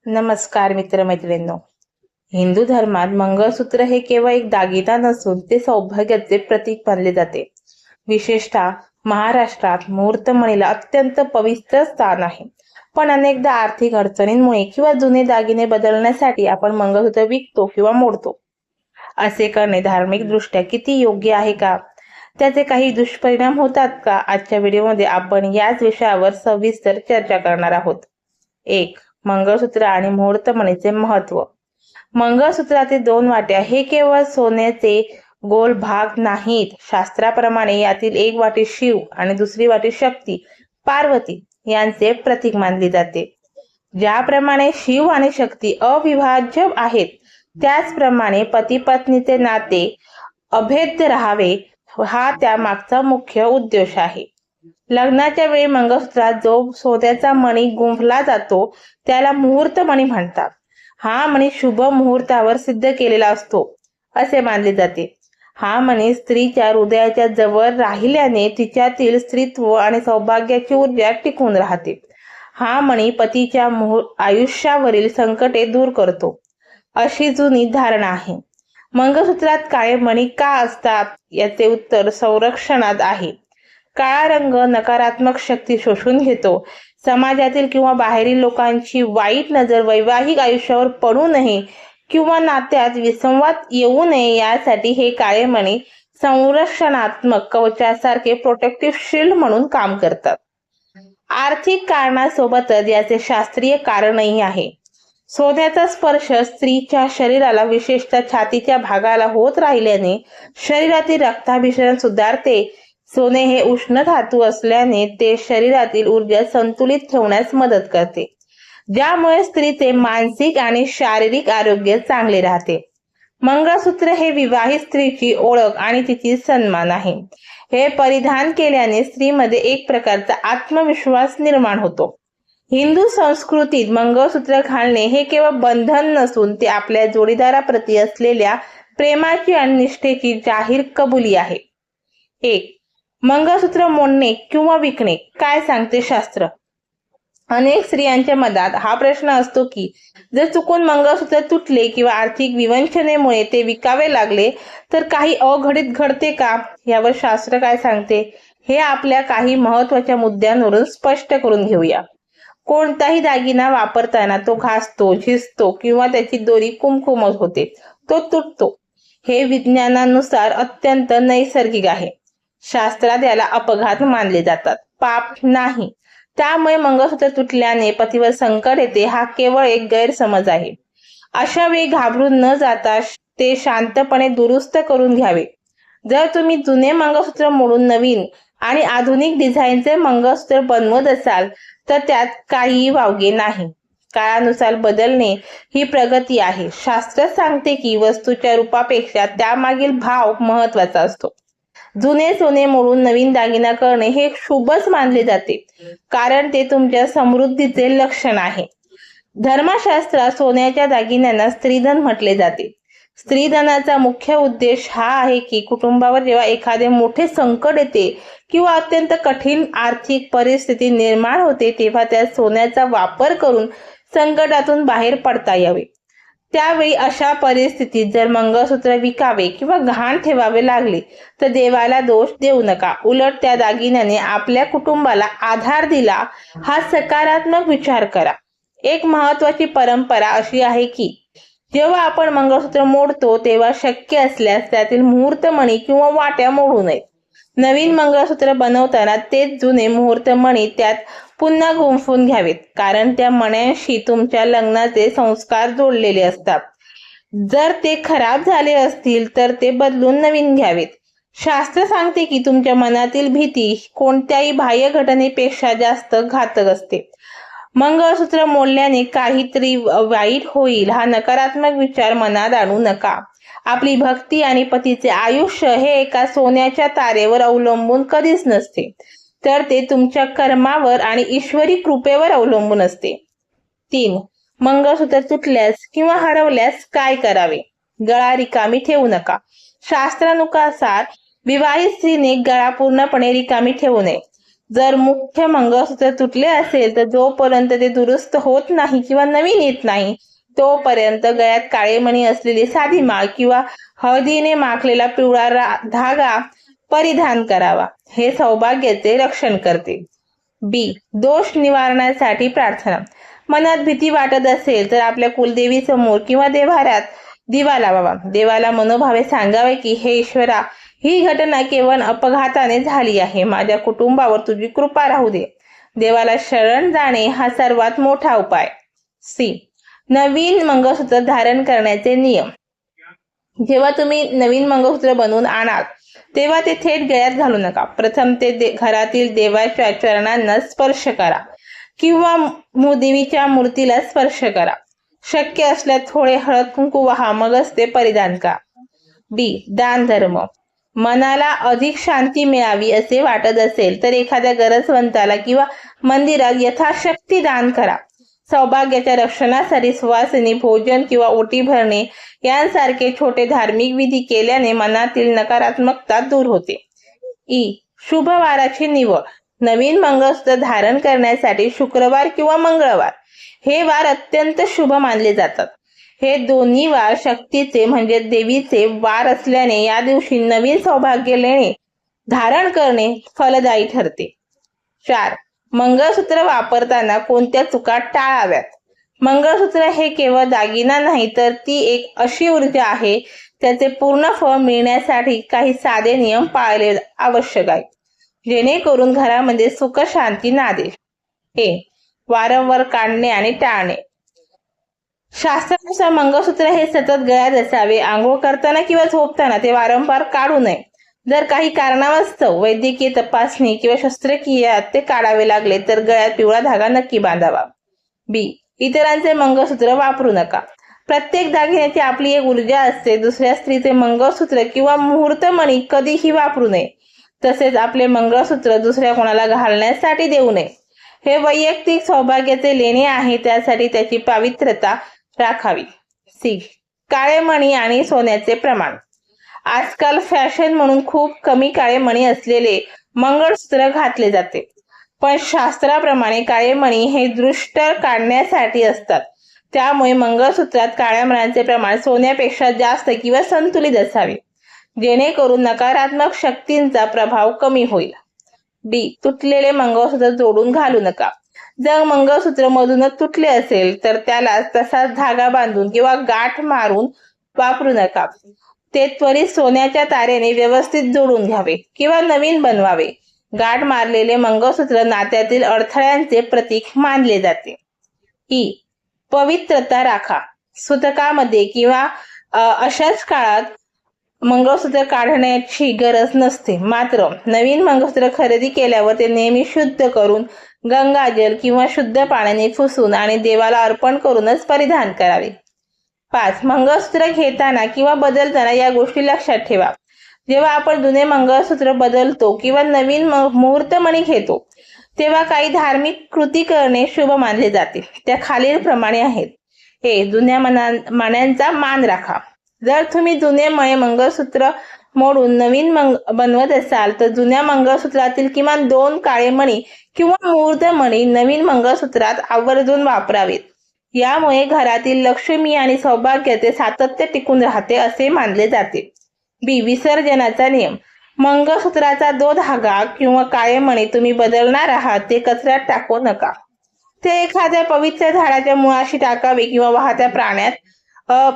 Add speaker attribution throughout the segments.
Speaker 1: नमस्कार मित्रमैत्रिणींनो. हिंदू धर्मात मंगळसूत्र हे केवळ एक दागिना नसून ते सौभाग्याचे प्रतीक मानले जाते. विशेषतः महाराष्ट्रात मुहूर्तमणीला अत्यंत पवित्र स्थान आहे. पण अनेकदा आर्थिक अडचणींमुळे किंवा जुने दागिने बदलण्यासाठी आपण मंगळसूत्र विकतो किंवा मोडतो. असे करणे धार्मिक दृष्ट्या किती योग्य आहे का? त्याचे काही दुष्परिणाम होतात का? आजच्या व्हिडिओमध्ये आपण याच विषयावर सविस्तर चर्चा करणार आहोत. 1. मंगळसूत्र आणि मुहूर्तमणीचे महत्व. मंगळसूत्राचे 2 वाट्या हे केवळ सोन्याचे गोल भाग नाहीत. शास्त्राप्रमाणे यातील एक वाटी शिव आणि दुसरी वाटी शक्ती पार्वती यांचे प्रतीक मानले जाते. ज्याप्रमाणे शिव आणि शक्ती अविभाज्य आहेत, त्याचप्रमाणे पती पत्नीचे नाते अभेद्य राहावे हा त्यामागचा मुख्य उद्देश आहे. लग्नाच्या वेळी मंगळसूत्रात जो सोन्याचा मणी गुंफला जातो त्याला मुहूर्तमणी म्हणतात. हा मणी शुभ मुहूर्तावर सिद्ध केलेला असतो असे मानले जाते. हा मणी स्त्रीच्या हृदयाच्या जवळ राहिल्याने तिच्यातील स्त्रीत्व आणि सौभाग्याची ऊर्जा टिकून राहते. हा मणी पतीच्या आयुष्यावरील संकटे दूर करतो अशी जुनी धारणा आहे. मंगळसूत्रात काळे मणी का असतात याचे उत्तर संरक्षणात आहे. काळा रंग नकारात्मक शक्ती शोषून घेतो. समाजातील किंवा बाहेरील लोकांची वाईट नजर वैवाहिक आयुष्यावर पडू नये किंवा नात्यात विसंवाद येऊ नये यासाठी हे काळे मणी संरक्षणात्मक कवचासारखे प्रोटेक्टिव्ह शिल्ड म्हणून काम करतात. आर्थिक कारणासोबतच याचे शास्त्रीय कारणही आहे. सोन्याचा स्पर्श स्त्रीच्या शरीराला, विशेषतः छातीच्या भागाला होत राहिल्याने शरीरातील रक्ताभिसरण सुधारते. सोने हे उष्ण धातू असल्याने ते शरीरातील ऊर्जा संतुलित ठेवण्यास मदत करते, ज्यामुळे स्त्रीचे मानसिक आणि शारीरिक आरोग्य चांगले राहते. मंगळसूत्र हे विवाहित स्त्रीची ओळख आणि तिची सन्मान आहे. हे परिधान केल्याने स्त्रीमध्ये एक प्रकारचा आत्मविश्वास निर्माण होतो. हिंदू संस्कृतीत मंगळसूत्र घालणे हे केवळ बंधन नसून ते आपल्या जोडीदाराप्रती असलेल्या प्रेमाची आणि निष्ठेची जाहीर कबुली आहे. 1. मंगळसूत्र मोडणे किंवा विकणे. काय सांगते शास्त्र? अनेक स्त्रियांच्या मनात हा प्रश्न असतो की जर चुकून मंगळसूत्र तुटले किंवा आर्थिक विवंचनेमुळे ते विकावे लागले तर काही अघटित घडते का? यावर शास्त्र काय सांगते हे आपल्या काही महत्वाच्या मुद्द्यांवरून स्पष्ट करून घेऊया. कोणताही दागिना वापरताना तो घासतो, झिजतो किंवा त्याची दोरी कुमकुमत होते, तो तुटतो. हे विज्ञानानुसार अत्यंत नैसर्गिक आहे. शास्त्रात याला अपघात मानले जातात, पाप नाही. त्यामुळे मंगळसूत्र तुटल्याने पतीवर संकट येते हा केवळ एक गैरसमज आहे. अशा वेळी घाबरून न जाता ते शांतपणे दुरुस्त करून घ्यावे. जर तुम्ही जुने मंगळसूत्र मोडून नवीन आणि आधुनिक डिझाईनचे मंगळसूत्र बनवत असाल तर त्यात काहीही वावगे नाही. काळानुसार बदलणे ही प्रगती आहे. शास्त्र सांगते की वस्तूच्या रूपापेक्षा त्यामागील भाव महत्वाचा असतो. जुने सोने मोडून नवीन दागिना करणे हे शुभच मानले जाते, कारण ते तुमच्या समृद्धीचे लक्षण आहे. धर्मशास्त्रात सोन्याच्या दागिन्यांना स्त्रीधन म्हटले जाते. स्त्रीधनाचा मुख्य उद्देश हा आहे की कुटुंबावर जेव्हा एखादे मोठे संकट येते किंवा अत्यंत कठीण आर्थिक परिस्थिती निर्माण होते तेव्हा त्या सोन्याचा वापर करून संकटातून बाहेर पडता यावे. त्यावेळी अशा परिस्थितीत जर मंगळसूत्र विकावे किंवा गहाण ठेवावे लागले तर देवाला दोष देऊ नका. उलट त्या दागिन्याने आपल्या कुटुंबाला आधार दिला हा सकारात्मक विचार करा. एक महत्वाची परंपरा अशी आहे की जेव्हा आपण मंगळसूत्र मोडतो तेव्हा शक्य असल्यास त्यातील मुहूर्तमणी किंवा वाट्या मोडू नयेत. नवीन मंगळसूत्र बनवताना तेच जुने मुहूर्तमणी त्यात पुन्हा गुंफून घ्यावेत, कारण त्या मण्यांशी तुमच्या लग्नाचे संस्कार जोडलेले असतात. जर ते खराब झाले असतील तर ते बदलून नवीन घ्यावेत. शास्त्र सांगते की तुमच्या मनातील भीती कोणत्याही बाह्य घटनेपेक्षा जास्त घातक असते. मंगळसूत्र मोडल्याने काहीतरी वाईट होईल हा नकारात्मक विचार मनात आणू नका. आपली भक्ती आणि पतीचे आयुष्य हे एका सोन्याच्या तारेवर अवलंबून कधीच नसते, तर ते तुमच्या कर्मावर आणि ईश्वरी कृपेवर अवलंबून असते. 3. मंगळसूत्र तुटल्यास किंवा हरवल्यास काय करावे? गळा रिकामी ठेवू नका. शास्त्रानुसार विवाहित स्त्रीने गळा पूर्णपणे रिकामी ठेवू नये. जर मुख्य मंगळसूत्र तुटले असेल तर जोपर्यंत ते दुरुस्त होत नाही किंवा नवीन येत नाही तोपर्यंत गळ्यात काळे मणी असलेली साधी माळ किंवा हळदीने माखलेला पिवळा धागा परिधान करावा. हे सौभाग्याचे रक्षण करते. बी. दोष निवारणासाठी प्रार्थना. मनात भीती वाटत असेल तर आपल्या कुलदेवी समोर किंवा देव्हाऱ्यात दिवा लावावा. देवाला मनोभावे सांगावे की हे ईश्वरा, ही घटना केवळ अपघाताने झाली आहे. माझ्या कुटुंबावर तुझी कृपा राहू दे. देवाला शरण जाणे हा सर्वात मोठा उपाय. सी. नवीन मंगळसूत्र धारण करण्याचे नियम. जेव्हा तुम्ही नवीन मंगळसूत्र बनवून आणाल तेव्हा ते थेट गळ्यात घालू नका. प्रथम ते घरातील देवाच्या चरणांना स्पर्श करा किंवा देवीच्या मूर्तीला स्पर्श करा. शक्य असल्यास थोडे हळद कुंकू वाहा, मगच ते परिधान करा. बी. दान धर्म. मनाला अधिक शांती मिळावी असे वाटत असेल तर एखाद्या गरजवंताला किंवा मंदिरात यथाशक्ती दान करा. सौभाग्याच्या रक्षणासाठी सुवासिनी, भोजन किंवा ओटी भरणे यांसारखे छोटे धार्मिक विधी केल्याने मनातील नकारात्मकता दूर होते. ई. शुभ वाराची निवड. नवीन मंगळसूत्र धारण करण्यासाठी शुक्रवार किंवा मंगळवार हे वार अत्यंत शुभ मानले जातात. हे दोन्ही वार शक्तीचे म्हणजे देवीचे वार असल्याने या दिवशी नवीन सौभाग्य लेणे धारण करणे फलदायी ठरते. 4. मंगळसूत्र वापरताना कोणत्या चुका टाळाव्यात. मंगळसूत्र हे केवळ दागिना नाही तर ती एक अशी ऊर्जा आहे त्याचे पूर्ण फळ मिळण्यासाठी काही साधे नियम पाळले आवश्यक आहे जेणेकरून घरामध्ये सुख शांती नांदेल. हे वारंवार काढणे आणि टाळणे. शास्त्रानुसार मंगळसूत्र हे सतत गळ्यात असावे. आंघोळ करताना किंवा झोपताना ते वारंवार काढू नये. जर काही कारणास्तव वैद्यकीय तपासणी किंवा शस्त्रक्रियेत ते काढावे लागले तर गळ्यात पिवळा धागा नक्की बांधावा. बी. इतरांचे मंगळसूत्र वापरू नका. प्रत्येक दागिन्याची आपली एक ऊर्जा असते. दुसऱ्या स्त्रीचे मंगळसूत्र किंवा मुहूर्तमणी कधीही वापरू नये. तसेच आपले मंगळसूत्र दुसऱ्या कोणाला घालण्यासाठी देऊ नये. हे वैयक्तिक सौभाग्याचे लेणे आहे, त्यासाठी त्याची पवित्रता राखावी. सी. काळे मणी आणि सोन्याचे प्रमाण. आजकाल फॅशन म्हणून खूप कमी काळे मणी असलेले मंगळसूत्र घातले जाते, पण शास्त्राप्रमाणे काळे मणी हे दृष्ट काढण्यासाठी असतात. त्यामुळे मंगळसूत्रात काळ्या मण्यांचे प्रमाण सोन्यापेक्षा जास्त किंवा संतुलित असावे जेणेकरून नकारात्मक शक्तींचा प्रभाव कमी होईल. डी. तुटलेले मंगळसूत्र जोडून घालू नका. जर मंगळसूत्र मधूनच तुटले असेल तर त्याला तसाच धागा बांधून किंवा गाठ मारून वापरू नका. ते त्वरित सोन्याच्या तारेने व्यवस्थित जोडून घ्यावे किंवा नवीन बनवावे. गाठ मारलेले मंगळसूत्र नात्यातील अडथळ्यांचे प्रतीक मानले जाते. ई. पवित्रता राखा. सुतकामध्ये किंवा अशाच काळात मंगळसूत्र काढण्याची गरज नसते. मात्र नवीन मंगळसूत्र खरेदी केल्यावर ते नेहमी शुद्ध करून गंगाजल किंवा शुद्ध पाण्याने पुसून आणि देवाला अर्पण करूनच परिधान करावे. 5. मंगळसूत्र घेताना किंवा बदलताना या गोष्टी लक्षात ठेवा. जेव्हा आपण जुने मंगळसूत्र बदलतो किंवा नवीन मुहूर्तमणी घेतो तेव्हा काही धार्मिक कृती करणे शुभ मानले जाते. त्या खालील प्रमाणे आहेत. हे. जुन्या मण्यांचा मान राखा. जर तुम्ही जुने मंगळसूत्र मोडून नवीन बनवत असाल तर जुन्या मंगळसूत्रातील किमान 2 काळे मणी किंवा मुहूर्तमणी नवीन मंगळसूत्रात आवर्जून वापरावेत. यामुळे घरातील लक्ष्मी आणि सौभाग्याचे सातत्य टिकून राहते असे मानले जाते. बी. विसर्जनाचा नियम. मंगळसूत्राचा जो धागा किंवा काळे मणी तुम्ही बदलणार आहात ते कचऱ्यात टाकू नका. ते एखाद्या पवित्र झाडाच्या मुळाशी टाकावे किंवा वाहत्या पाण्यात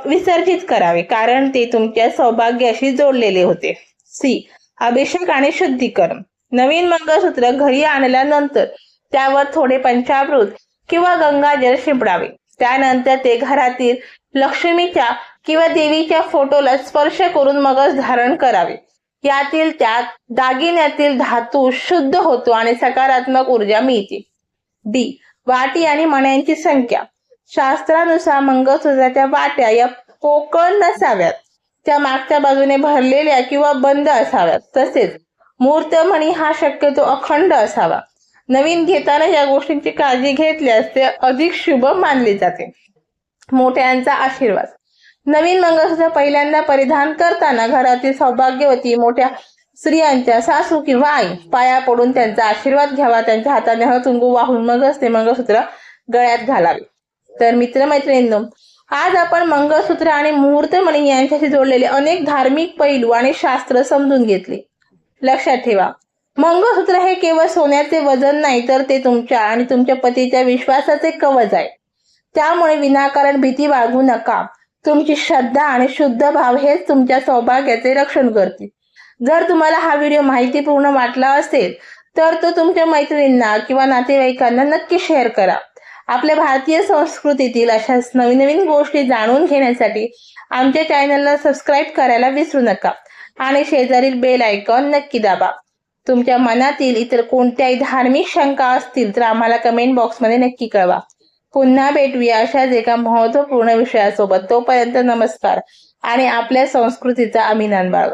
Speaker 1: विसर्जित करावे, कारण ते तुमच्या सौभाग्याशी जोडलेले होते. सी. अभिषेक आणि शुद्धीकरण. नवीन मंगळसूत्र घरी आणल्यानंतर त्यावर थोडे पंचामृत किंवा गंगाजल शिंपडावे. त्यानंतर ते घरातील लक्ष्मीच्या किंवा देवीच्या फोटोला स्पर्श करून मगच धारण करावे. यातील त्या दागिन्यातील धातू शुद्ध होतो आणि सकारात्मक ऊर्जा मिळते. डी. वाटी आणि मण्यांची संख्या. शास्त्रानुसार मंगळसूत्राच्या वाट्या या पोकळ नसाव्यात. त्या मागच्या बाजूने भरलेल्या किंवा बंद असाव्यात. तसेच मुहूर्तमणी हा शक्यतो अखंड असावा. नवीन घेताना या गोष्टींची काळजी घेतल्यास ते अधिक शुभ मानले जाते. मोठ्यांचा आशीर्वाद. नवीन मंगळसूत्र पहिल्यांदा परिधान करताना घरातील सौभाग्यवती मोठ्या स्त्रियांच्या सासू किंवा आई पाया पडून त्यांचा आशीर्वाद घ्यावा, त्यांच्या हाताने हळद कुंकू वाहून मगच ते मंगळसूत्र गळ्यात घालावे. तर मित्रमैत्रिणींनो, आज आपण मंगळसूत्र आणि मुहूर्तमणी यांच्याशी जोडलेले अनेक धार्मिक पैलू आणि शास्त्र समजून घेतले. लक्षात ठेवा, मंगळसूत्र हे केवळ सोन्याचे वजन नाही, तर ते तुमच्या आणि तुमच्या पतीच्या विश्वासाचे कवच आहे. त्यामुळे विनाकारण भीती बाळगू नका. तुमची श्रद्धा आणि शुद्ध भाव हेच तुमच्या सौभाग्याचे रक्षण करतील. जर तुम्हाला हा व्हिडिओ माहितीपूर्ण वाटला असेल तर तो तुमच्या मैत्रिणींना किंवा नातेवाईकांना नक्की शेअर करा. आपल्या भारतीय संस्कृतीतील अशाच नवीन नवीन गोष्टी जाणून घेण्यासाठी आमच्या चॅनलला सबस्क्राईब करायला विसरू नका आणि शेजारील बेल आयकॉन नक्की दाबा. तुमच्या मनातील इतर कोणत्याही धार्मिक शंका असतील तर आम्हाला कमेंट बॉक्समध्ये नक्की कळवा. पुन्हा भेटूया अशाच एका महत्त्वपूर्ण विषयासोबत. तोपर्यंत नमस्कार आणि आपल्या संस्कृतीचा अभिमान बाळगा.